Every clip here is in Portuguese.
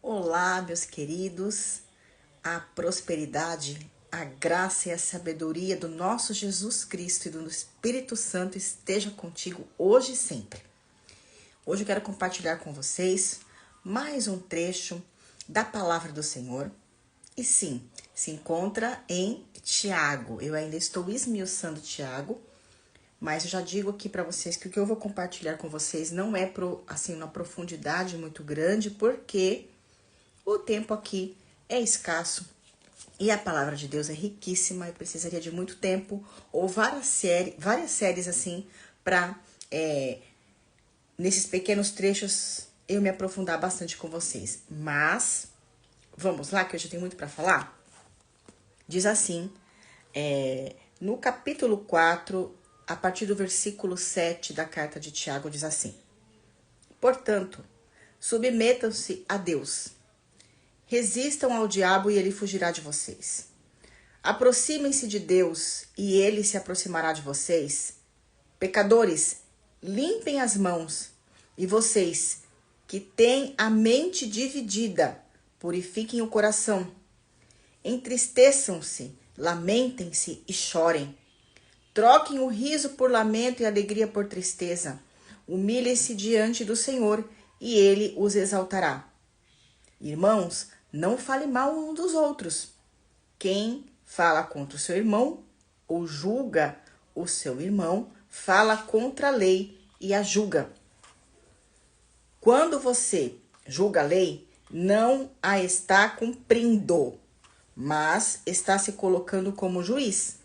Olá, meus queridos, a prosperidade, a graça e a sabedoria do nosso Jesus Cristo e do Espírito Santo esteja contigo hoje e sempre. Hoje eu quero compartilhar com vocês mais um trecho da Palavra do Senhor. E sim, se encontra em Tiago. Eu ainda estou esmiuçando Tiago, mas eu já digo aqui para vocês que o que eu vou compartilhar com vocês não é uma profundidade muito grande, porque o tempo aqui é escasso e a palavra de Deus é riquíssima e precisaria de muito tempo ou várias séries assim para nesses pequenos trechos eu me aprofundar bastante com vocês. Mas vamos lá, que hoje eu tenho muito para falar. Diz assim, no capítulo 4, a partir do versículo 7 da carta de Tiago, diz assim: Portanto, submetam-se a Deus. Resistam ao diabo e ele fugirá de vocês. Aproximem-se de Deus e ele se aproximará de vocês. Pecadores, limpem as mãos. E vocês, que têm a mente dividida, purifiquem o coração. Entristeçam-se, lamentem-se e chorem. Troquem o riso por lamento e a alegria por tristeza. Humilhem-se diante do Senhor e ele os exaltará. Irmãos, não fale mal um dos outros. Quem fala contra o seu irmão ou julga o seu irmão, fala contra a lei e a julga. Quando você julga a lei, não a está cumprindo, mas está se colocando como juiz.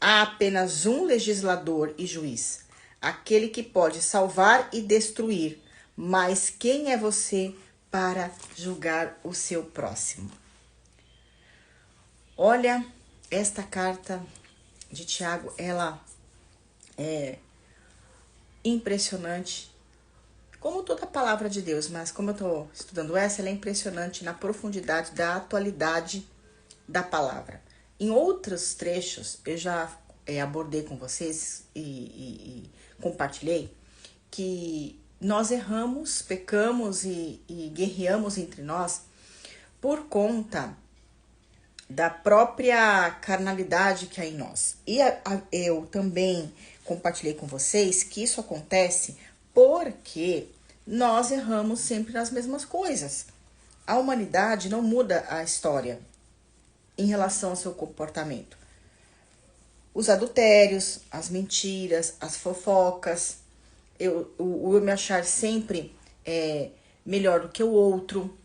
Há apenas um legislador e juiz, aquele que pode salvar e destruir. Mas quem é você para julgar o seu próximo? Olha, esta carta de Tiago, ela é impressionante, como toda a palavra de Deus, mas como eu estou estudando ela é impressionante na profundidade da atualidade da palavra. Em outros trechos, eu já abordei com vocês e compartilhei que nós erramos, pecamos e guerreamos entre nós por conta da própria carnalidade que há em nós. E eu também compartilhei com vocês que isso acontece porque nós erramos sempre nas mesmas coisas. A humanidade não muda a história em relação ao seu comportamento. Os adultérios, as mentiras, as fofocas, eu me achar sempre melhor do que o outro,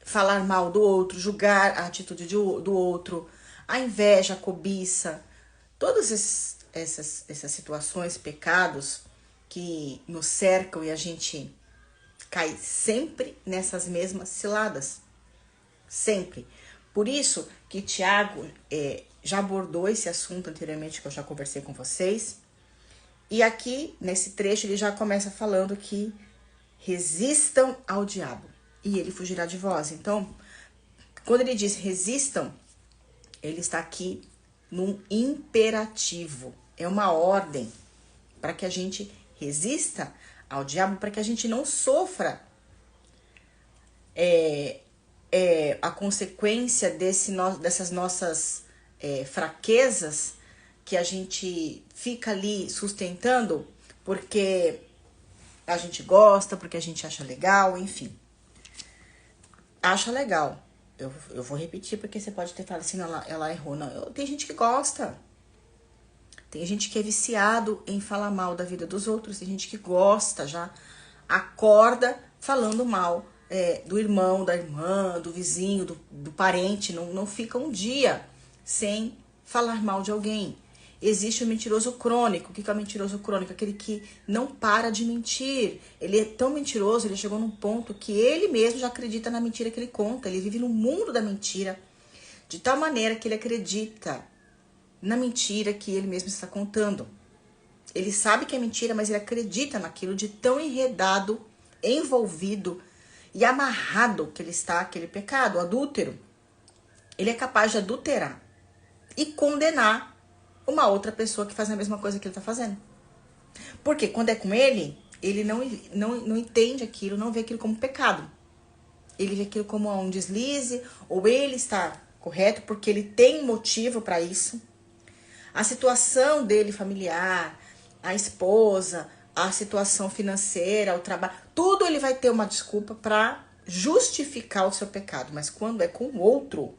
falar mal do outro, julgar a atitude do outro, a inveja, a cobiça, todas essas situações, pecados que nos cercam e a gente cai sempre nessas mesmas ciladas. Sempre. Por isso que Tiago já abordou esse assunto anteriormente, que eu já conversei com vocês. E aqui, nesse trecho, ele já começa falando que resistam ao diabo e ele fugirá de vós. Então, quando ele diz resistam, ele está aqui num imperativo. É uma ordem para que a gente resista ao diabo, para que a gente não sofra a consequência dessas nossas fraquezas que a gente fica ali sustentando porque a gente gosta, porque a gente acha legal, enfim. Acha legal. Eu vou repetir porque você pode ter falado assim, ela errou. Não, tem gente que gosta. Tem gente que é viciado em falar mal da vida dos outros. Tem gente que gosta, já acorda falando mal do irmão, da irmã, do vizinho, do parente. Não fica um dia sem falar mal de alguém. Existe o mentiroso crônico. O que é o mentiroso crônico? Aquele que não para de mentir. Ele é tão mentiroso, ele chegou num ponto que ele mesmo já acredita na mentira que ele conta. Ele vive no mundo da mentira, de tal maneira que ele acredita na mentira que ele mesmo está contando. Ele sabe que é mentira, mas ele acredita naquilo, de tão enredado, envolvido e amarrado que ele está aquele pecado, o adúltero. Ele é capaz de adulterar e condenar uma outra pessoa que faz a mesma coisa que ele está fazendo. Porque quando é com ele, ele não entende aquilo, não vê aquilo como pecado. ele vê aquilo como um deslize, ou ele está correto porque ele tem motivo para isso. A situação dele familiar, a esposa, a situação financeira, o trabalho, tudo ele vai ter uma desculpa para justificar o seu pecado. Mas quando é com o outro,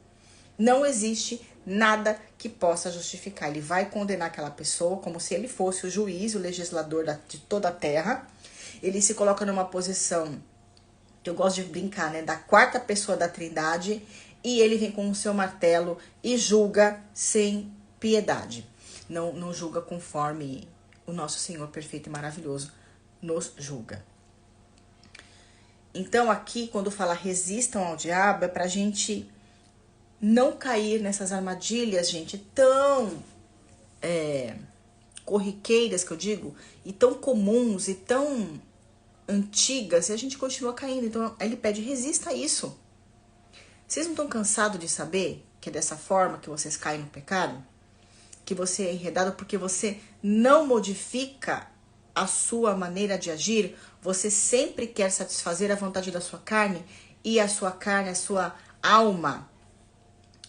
não existe nada que possa justificar. Ele vai condenar aquela pessoa como se ele fosse o juiz, o legislador de toda a terra. Ele se coloca numa posição, que eu gosto de brincar, né, da quarta pessoa da Trindade, e ele vem com o seu martelo e julga sem piedade. Não julga conforme o nosso Senhor perfeito e maravilhoso nos julga. Então aqui, quando fala resistam ao diabo, é pra gente não cair nessas armadilhas, gente, tão corriqueiras, que eu digo, e tão comuns, e tão antigas, e a gente continua caindo. Então ele pede, resista a isso. Vocês não estão cansados de saber que é dessa forma que vocês caem no pecado? Que você é enredado porque você não modifica a sua maneira de agir? Você sempre quer satisfazer a vontade da sua carne, e a sua carne, a sua alma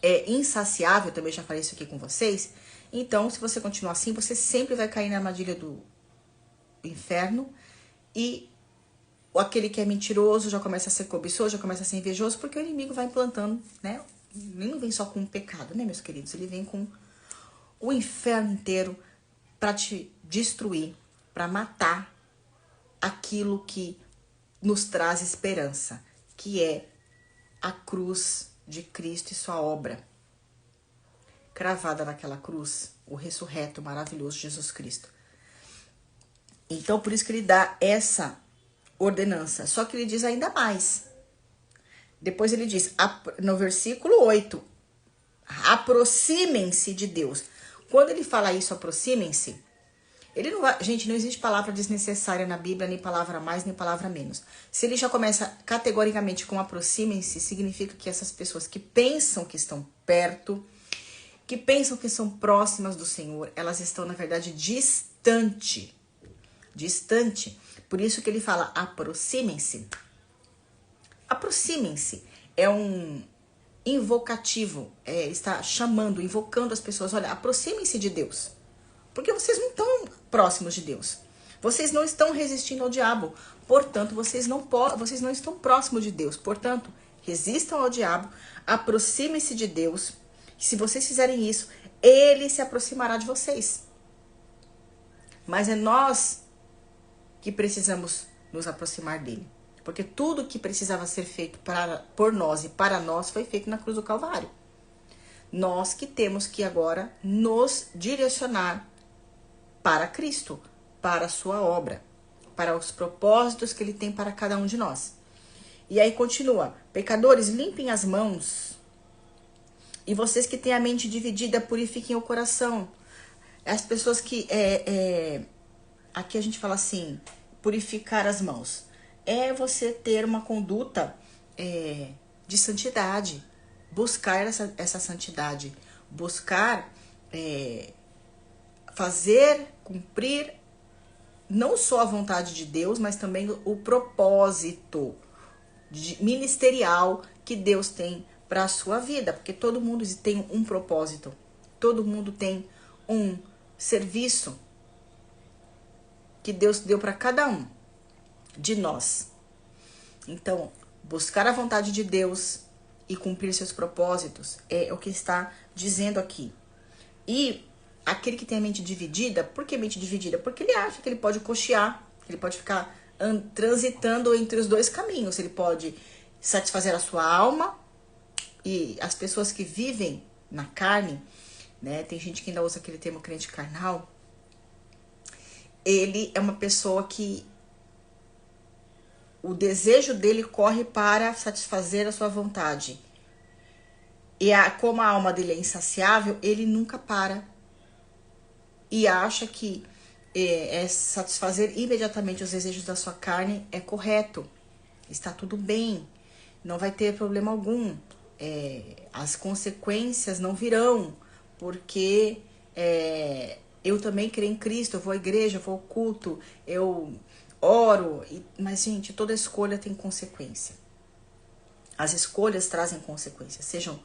é insaciável. Eu também já falei isso aqui com vocês. Então, se você continuar assim, você sempre vai cair na armadilha do inferno, e aquele que é mentiroso já começa a ser cobiçoso, já começa a ser invejoso, porque o inimigo vai implantando, né? Ele não vem só com o pecado, né, meus queridos? Ele vem com o inferno inteiro para te destruir, para matar aquilo que nos traz esperança, que é a cruz de Cristo e sua obra. Cravada naquela cruz, o ressurreto maravilhoso Jesus Cristo. Então, por isso que ele dá essa ordenança. Só que ele diz ainda mais. Depois ele diz, no versículo 8, aproximem-se de Deus. Quando ele fala isso, aproximem-se, ele não vai, gente, não existe palavra desnecessária na Bíblia, nem palavra a mais, nem palavra a menos. Se ele já começa categoricamente com aproximem-se, significa que essas pessoas que pensam que estão perto, que pensam que são próximas do Senhor, elas estão, na verdade, distante. Por isso que ele fala, aproximem-se. Aproximem-se é um invocativo, está chamando, invocando as pessoas. Olha, aproximem-se de Deus, porque vocês não estão próximos de Deus. Vocês não estão resistindo ao diabo, portanto, vocês não estão próximos de Deus. Portanto, resistam ao diabo, aproximem-se de Deus. Se vocês fizerem isso, ele se aproximará de vocês. Mas é nós que precisamos nos aproximar dele. Porque tudo que precisava ser feito por nós e para nós foi feito na cruz do Calvário. Nós que temos que agora nos direcionar para Cristo, para a sua obra, para os propósitos que ele tem para cada um de nós. E aí continua, pecadores, limpem as mãos, e vocês que têm a mente dividida, purifiquem o coração. As pessoas que, aqui a gente fala assim, purificar as mãos. É você ter uma conduta de santidade. Buscar essa santidade. Buscar fazer, cumprir, não só a vontade de Deus, mas também o propósito ministerial que Deus tem para a sua vida. Porque todo mundo tem um propósito. Todo mundo tem um serviço que Deus deu para cada um de nós. Então, buscar a vontade de Deus e cumprir seus propósitos é o que está dizendo aqui. E aquele que tem a mente dividida, por que mente dividida? Porque ele acha que ele pode cochear, ele pode ficar transitando entre os dois caminhos. Ele pode satisfazer a sua alma, e as pessoas que vivem na carne, né? Tem gente que ainda usa aquele termo crente carnal. Ele é uma pessoa que o desejo dele corre para satisfazer a sua vontade. E como a alma dele é insaciável, ele nunca para. E acha que satisfazer imediatamente os desejos da sua carne é correto. Está tudo bem. Não vai ter problema algum. As consequências não virão. Porque eu também creio em Cristo. Eu vou à igreja, eu vou ao culto. Eu oro. Mas, gente, toda escolha tem consequência. As escolhas trazem consequências, sejam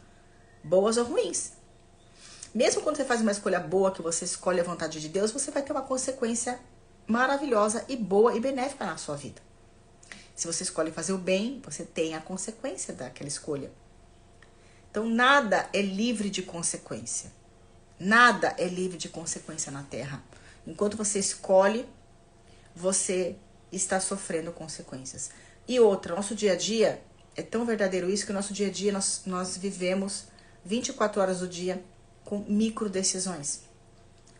boas ou ruins. Mesmo quando você faz uma escolha boa, que você escolhe a vontade de Deus, você vai ter uma consequência maravilhosa e boa e benéfica na sua vida. Se você escolhe fazer o bem, você tem a consequência daquela escolha. Então, nada é livre de consequência. Nada é livre de consequência na Terra. Enquanto você escolhe, você está sofrendo consequências. E outra, nosso dia a dia, é tão verdadeiro isso, que no nosso dia a dia nós vivemos 24 horas do dia com micro decisões.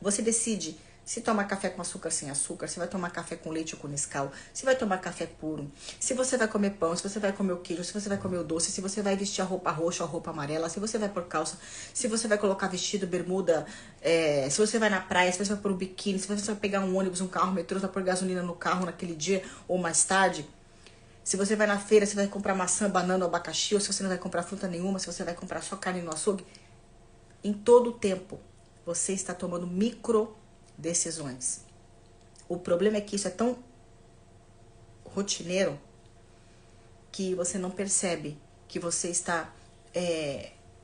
Você decide se tomar café com açúcar, sem açúcar, se vai tomar café com leite ou com Nescau, se vai tomar café puro, se você vai comer pão, se você vai comer o queijo, se você vai comer o doce, se você vai vestir a roupa roxa ou a roupa amarela, se você vai pôr calça, se você vai colocar vestido, bermuda, se você vai na praia, se você vai pôr um biquíni, se você vai pegar um ônibus, um carro, um metrô, se vai pôr gasolina no carro naquele dia ou mais tarde, se você vai na feira, se vai comprar maçã, banana ou abacaxi, ou se você não vai comprar fruta nenhuma, se você vai comprar só carne no açougue, em todo o tempo você está tomando micro decisões. O problema é que isso é tão rotineiro que você não percebe que você está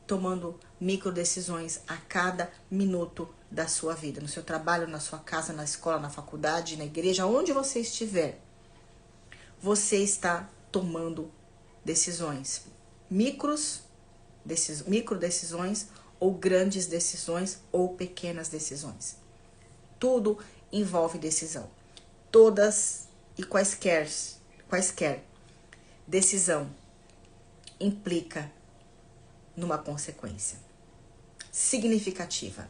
tomando micro decisões a cada minuto da sua vida, no seu trabalho, na sua casa, na escola, na faculdade, na igreja, onde você estiver. Você está tomando decisões, micro decisões ou grandes decisões ou pequenas decisões. Tudo envolve decisão. Todas e quaisquer decisão implica numa consequência significativa.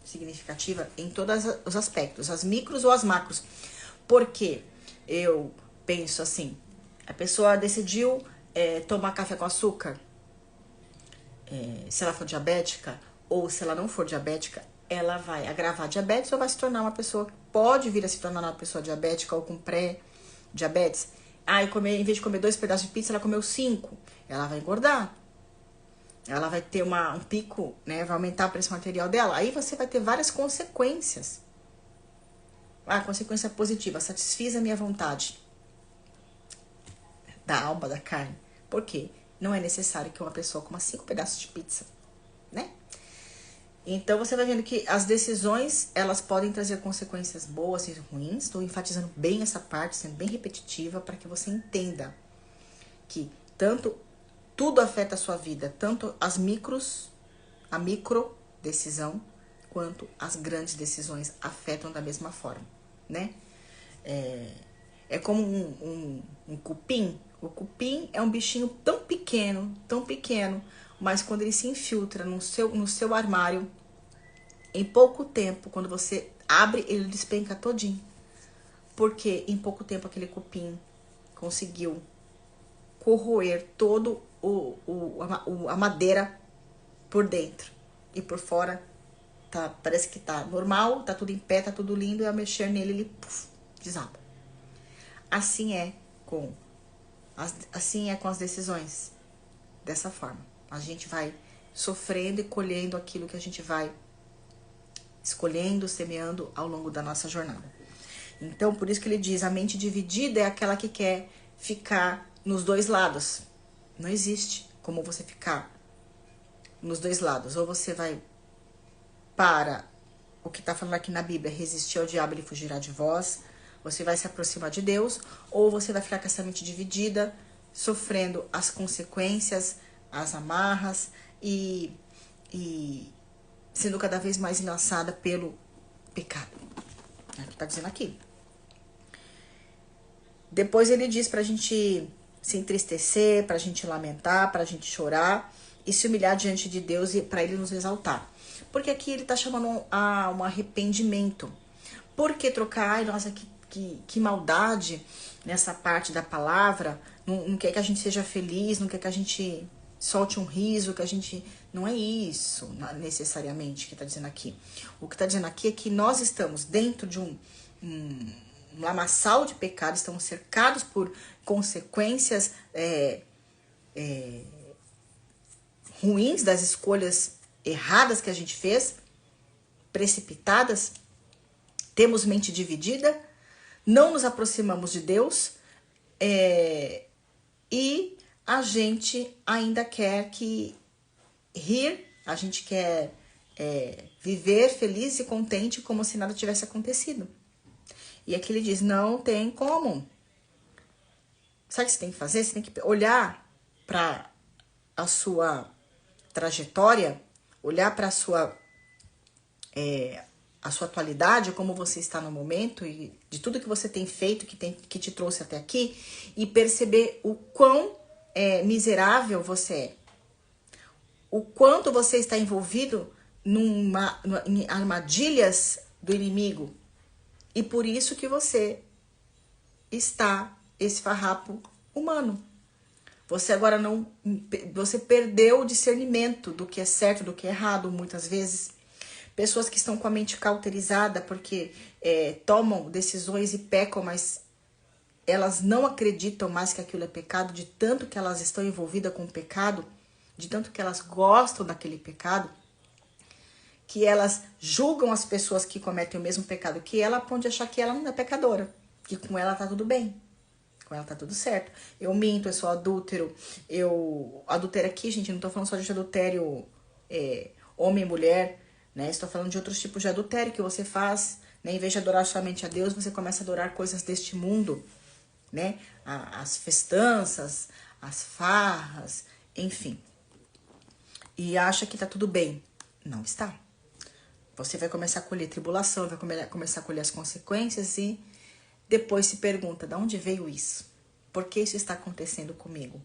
Significativa em todos os aspectos, as micros ou as macros. Porque eu penso assim, a pessoa decidiu tomar café com açúcar, se ela for diabética ou se ela não for diabética, ela vai agravar diabetes ou vai se tornar uma pessoa que pode vir a se tornar uma pessoa diabética ou com pré-diabetes. Em vez de comer 2 pedaços de pizza, ela comeu 5. Ela vai engordar. Ela vai ter um pico, né? Vai aumentar a pressão arterial dela. Aí você vai ter várias consequências. Consequência positiva, satisfiz a minha vontade da alma, da carne. Por quê? Não é necessário que uma pessoa coma 5 pedaços de pizza, né? Então, você vai vendo que as decisões, elas podem trazer consequências boas e ruins. Estou enfatizando bem essa parte, sendo bem repetitiva, para que você entenda que tudo afeta a sua vida, tanto a micro decisão, quanto as grandes decisões afetam da mesma forma, né? É como um cupim. O cupim é um bichinho tão pequeno, mas quando ele se infiltra no seu armário, em pouco tempo, quando você abre, ele despenca todinho. Porque em pouco tempo aquele cupim conseguiu corroer todo a madeira por dentro. E por fora parece que tá normal, tá tudo em pé, tá tudo lindo, e ao mexer nele ele desaba. Assim é com as decisões. Dessa forma. A gente vai sofrendo e colhendo aquilo que a gente vai escolhendo, semeando ao longo da nossa jornada. Então, por isso que ele diz, a mente dividida é aquela que quer ficar nos dois lados. Não existe como você ficar nos dois lados. Ou você vai para o que está falando aqui na Bíblia, resistir ao diabo, ele fugirá de vós. Você vai se aproximar de Deus, ou você vai ficar com essa mente dividida, sofrendo as consequências, as amarras e sendo cada vez mais enlaçada pelo pecado. É o que está dizendo aqui. Depois ele diz pra gente se entristecer, pra gente lamentar, pra gente chorar e se humilhar diante de Deus e pra ele nos exaltar. Porque aqui ele tá chamando a um arrependimento. Por que trocar? Ai, nossa, que maldade nessa parte da palavra. Não quer que a gente seja feliz, não quer que a gente solte um riso, que a gente... Não é isso necessariamente que está dizendo aqui. O que está dizendo aqui é que nós estamos dentro de um lamaçal de pecado, estamos cercados por consequências ruins das escolhas erradas que a gente fez, precipitadas, temos mente dividida, não nos aproximamos de Deus, e a gente ainda quer rir, a gente quer viver feliz e contente como se nada tivesse acontecido. E aqui ele diz, não tem como. Sabe o que você tem que fazer? Você tem que olhar para a sua trajetória, olhar para a sua atualidade, como você está no momento e de tudo que você tem feito, que te trouxe até aqui, e perceber o quão miserável você é. O quanto você está envolvido em armadilhas do inimigo. E por isso que você está esse farrapo humano. Você agora você perdeu o discernimento do que é certo, do que é errado, muitas vezes. Pessoas que estão com a mente cauterizada porque tomam decisões e pecam, mas elas não acreditam mais que aquilo é pecado, de tanto que elas estão envolvidas com o pecado, de tanto que elas gostam daquele pecado, que elas julgam as pessoas que cometem o mesmo pecado que ela, a ponto de achar que ela não é pecadora, que com ela tá tudo bem, com ela tá tudo certo. Eu minto, eu sou adúltero, adultério aqui, gente, não tô falando só de adultério homem e mulher, né? Estou falando de outros tipos de adultério que você faz, né? Em vez de adorar somente a Deus, você começa a adorar coisas deste mundo, né? As festanças, as farras, enfim. E acha que tá tudo bem. Não está. Você vai começar a colher tribulação, vai começar a colher as consequências e depois se pergunta, de onde veio isso? Por que isso está acontecendo comigo?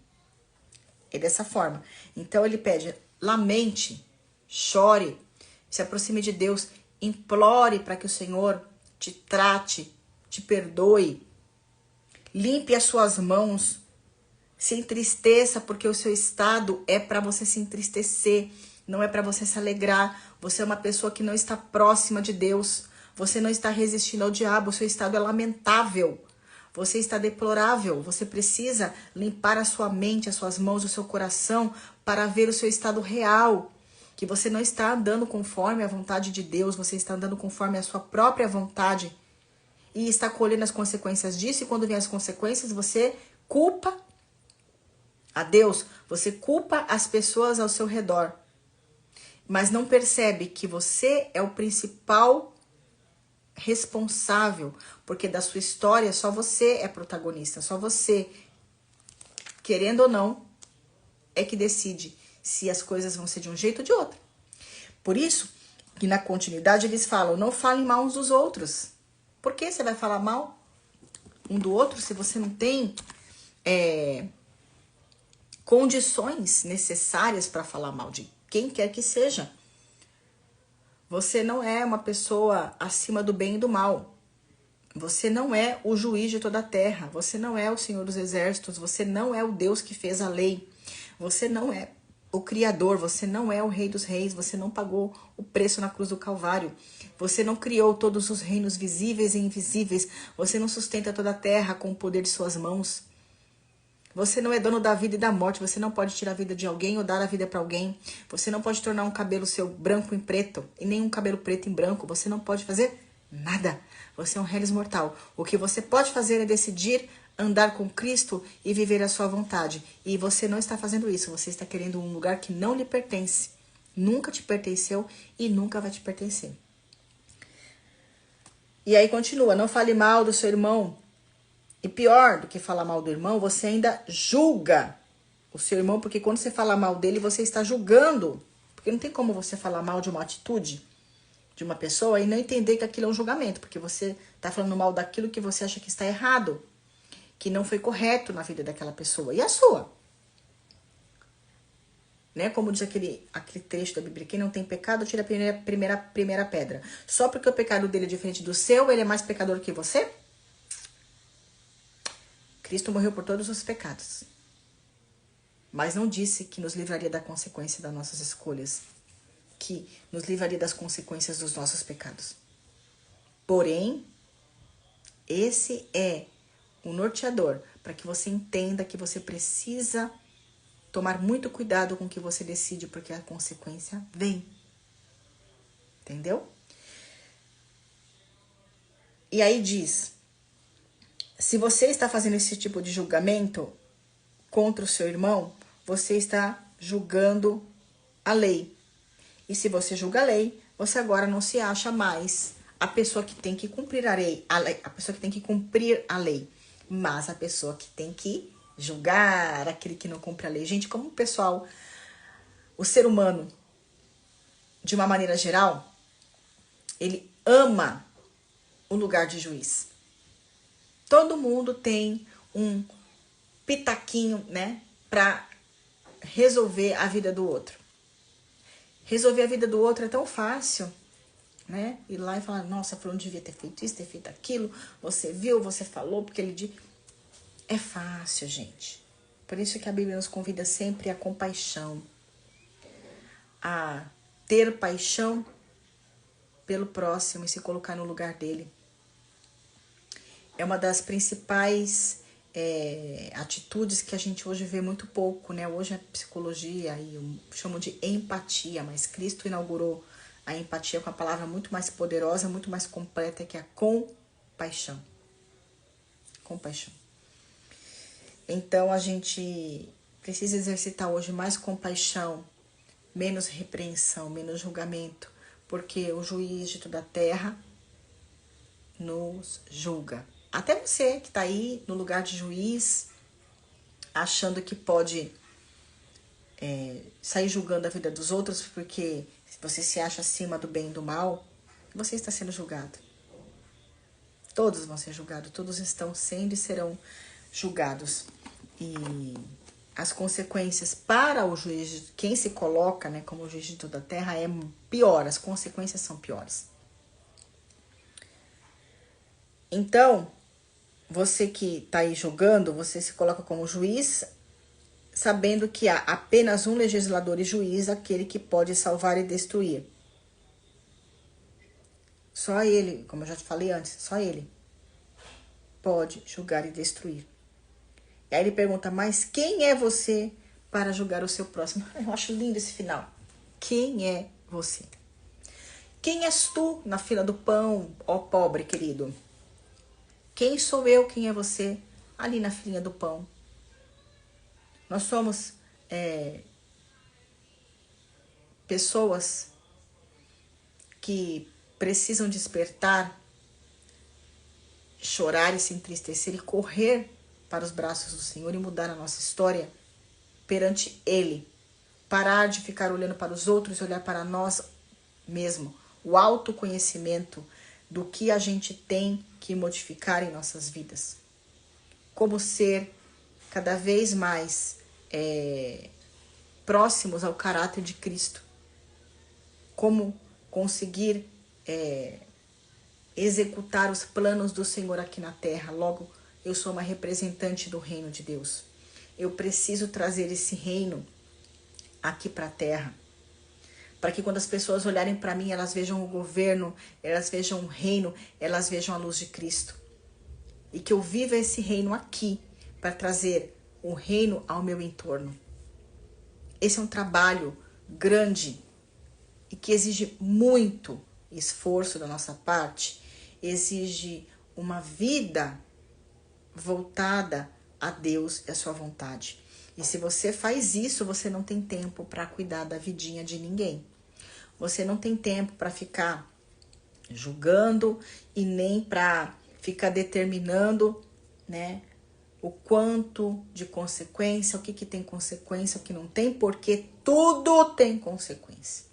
É dessa forma. Então ele pede, lamente, chore, se aproxime de Deus, implore para que o Senhor te trate, te perdoe, limpe as suas mãos, se entristeça, porque o seu estado é para você se entristecer, não é para você se alegrar. Você é uma pessoa que não está próxima de Deus, você não está resistindo ao diabo, o seu estado é lamentável, você está deplorável, você precisa limpar a sua mente, as suas mãos, o seu coração, para ver o seu estado real, que você não está andando conforme a vontade de Deus, você está andando conforme a sua própria vontade, e está colhendo as consequências disso, e quando vem as consequências, você culpa a Deus, você culpa as pessoas ao seu redor, mas não percebe que você é o principal responsável, porque da sua história só você é protagonista, só você, querendo ou não, é que decide se as coisas vão ser de um jeito ou de outro. Por isso que na continuidade eles falam, não falem mal uns dos outros. Por que você vai falar mal um do outro se você não tem condições necessárias para falar mal de quem quer que seja? Você não é uma pessoa acima do bem e do mal. Você não é o juiz de toda a terra. Você não é o Senhor dos Exércitos. Você não é o Deus que fez a lei. Você não é o Criador. Você não é o Rei dos Reis. Você não pagou o preço na cruz do Calvário. Você não criou todos os reinos visíveis e invisíveis. Você não sustenta toda a terra com o poder de suas mãos. Você não é dono da vida e da morte. Você não pode tirar a vida de alguém ou dar a vida para alguém. Você não pode tornar um cabelo seu branco em preto e nem um cabelo preto em branco. Você não pode fazer nada. Você é um réis mortal. O que você pode fazer é decidir andar com Cristo e viver a sua vontade. E você não está fazendo isso. Você está querendo um lugar que não lhe pertence. Nunca te pertenceu e nunca vai te pertencer. E aí continua. Não fale mal do seu irmão. E pior do que falar mal do irmão, você ainda julga o seu irmão, porque quando você fala mal dele, você está julgando. Porque não tem como você falar mal de uma atitude de uma pessoa e não entender que aquilo é um julgamento, porque você está falando mal daquilo que você acha que está errado, que não foi correto na vida daquela pessoa. E a sua? Né? Como diz aquele trecho da Bíblia, quem não tem pecado, tira a primeira pedra. Só porque o pecado dele é diferente do seu, ele é mais pecador que você? Cristo morreu por todos os pecados, mas não disse que nos livraria da consequência das nossas escolhas, que nos livraria das consequências dos nossos pecados. Porém, esse é o norteador para que você entenda que você precisa tomar muito cuidado com o que você decide, porque a consequência vem. Entendeu? E aí diz... Se você está fazendo esse tipo de julgamento contra o seu irmão, você está julgando a lei. E se você julga a lei, você agora não se acha mais a pessoa que tem que cumprir a pessoa que tem que cumprir a lei, mas a pessoa que tem que julgar aquele que não cumpre a lei. Gente, como o pessoal, o ser humano, de uma maneira geral, ele ama o lugar de juiz. Todo mundo tem um pitaquinho, né, para resolver a vida do outro. Resolver a vida do outro é tão fácil, né? Ir lá e falar, nossa, fulano devia ter feito isso, ter feito aquilo, você viu, você falou, porque ele disse. É fácil, gente. Por isso que a Bíblia nos convida sempre à compaixão, a ter paixão pelo próximo e se colocar no lugar dele. É uma das principais atitudes que a gente hoje vê muito pouco, né? Hoje é psicologia e eu chamo de empatia, mas Cristo inaugurou a empatia com a palavra muito mais poderosa, muito mais completa, que é a compaixão. Compaixão. Então a gente precisa exercitar hoje mais compaixão, menos repreensão, menos julgamento, porque o juiz de toda a terra nos julga. Até você que está aí no lugar de juiz, achando que pode sair julgando a vida dos outros, porque você se acha acima do bem e do mal, você está sendo julgado. Todos vão ser julgados, todos estão sendo e serão julgados. E as consequências para o juiz, quem se coloca, né, como juiz de toda a terra, é pior, as consequências são piores. Então, você que está aí julgando, você se coloca como juiz, sabendo que há apenas um legislador e juiz, aquele que pode salvar e destruir. Só ele, como eu já te falei antes, só ele pode julgar e destruir. E aí ele pergunta, mas quem é você para julgar o seu próximo? Eu acho lindo esse final. Quem é você? Quem és tu na fila do pão, ó pobre querido? Quem sou eu, quem é você ali na filinha do pão? Nós somos pessoas que precisam despertar, chorar e se entristecer e correr para os braços do Senhor e mudar a nossa história perante Ele. Parar de ficar olhando para os outros e olhar para nós mesmos. O autoconhecimento do que a gente tem que modificar em nossas vidas. Como ser cada vez mais próximos ao caráter de Cristo. Como conseguir executar os planos do Senhor aqui na terra. Logo, eu sou uma representante do reino de Deus. Eu preciso trazer esse reino aqui para a terra. Para que quando as pessoas olharem para mim, elas vejam o governo, elas vejam o reino, elas vejam a luz de Cristo. E que eu viva esse reino aqui para trazer o reino ao meu entorno. Esse é um trabalho grande e que exige muito esforço da nossa parte, exige uma vida voltada a Deus e a sua vontade. E se você faz isso, você não tem tempo para cuidar da vidinha de ninguém. Você não tem tempo para ficar julgando e nem para ficar determinando, né, o quanto de consequência, o que tem consequência, o que não tem, porque tudo tem consequência.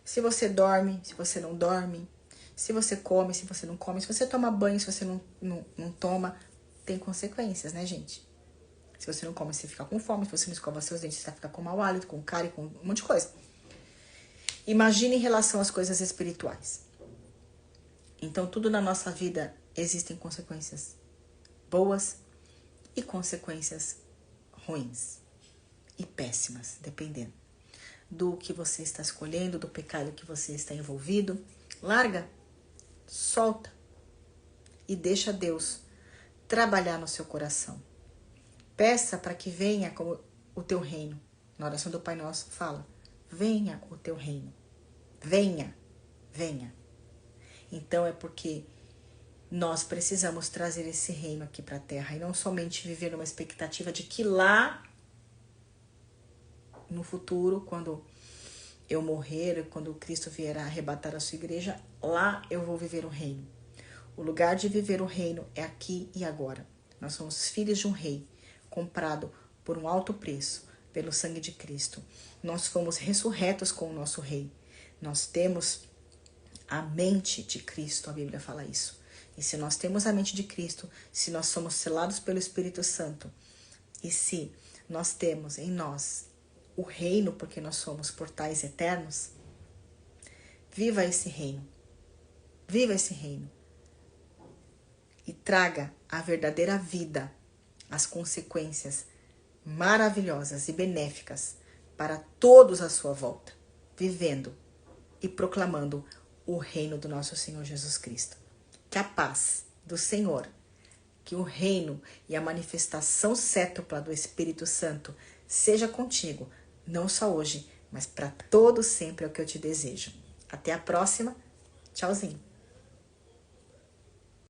Se você dorme, se você não dorme, se você come, se você não come, se você toma banho, se você não toma, tem consequências, né, gente? Se você não come, você fica com fome. Se você não escova seus dentes, você vai ficar com mau hálito, com cárie, com um monte de coisa. Imagine em relação às coisas espirituais. Então, tudo na nossa vida existem consequências boas e consequências ruins e péssimas, dependendo do que você está escolhendo, do pecado que você está envolvido. Larga, solta e deixa Deus trabalhar no seu coração. Peça para que venha como o teu reino. Na oração do Pai Nosso fala, venha o teu reino. Venha, venha. Então é porque nós precisamos trazer esse reino aqui para a terra e não somente viver numa expectativa de que lá no futuro, quando eu morrer, quando Cristo vier a arrebatar a sua igreja, lá eu vou viver o reino. O lugar de viver o reino é aqui e agora. Nós somos filhos de um rei, comprado por um alto preço, pelo sangue de Cristo. Nós fomos ressurretos com o nosso rei. Nós temos a mente de Cristo, a Bíblia fala isso. E se nós temos a mente de Cristo, se nós somos selados pelo Espírito Santo, e se nós temos em nós o reino, porque nós somos portais eternos, viva esse reino. Viva esse reino. E traga a verdadeira vida, as consequências maravilhosas e benéficas para todos à sua volta, vivendo e proclamando o reino do nosso Senhor Jesus Cristo. Que a paz do Senhor, que o reino e a manifestação cétupla do Espírito Santo seja contigo, não só hoje, mas para todo sempre é o que eu te desejo. Até a próxima. Tchauzinho.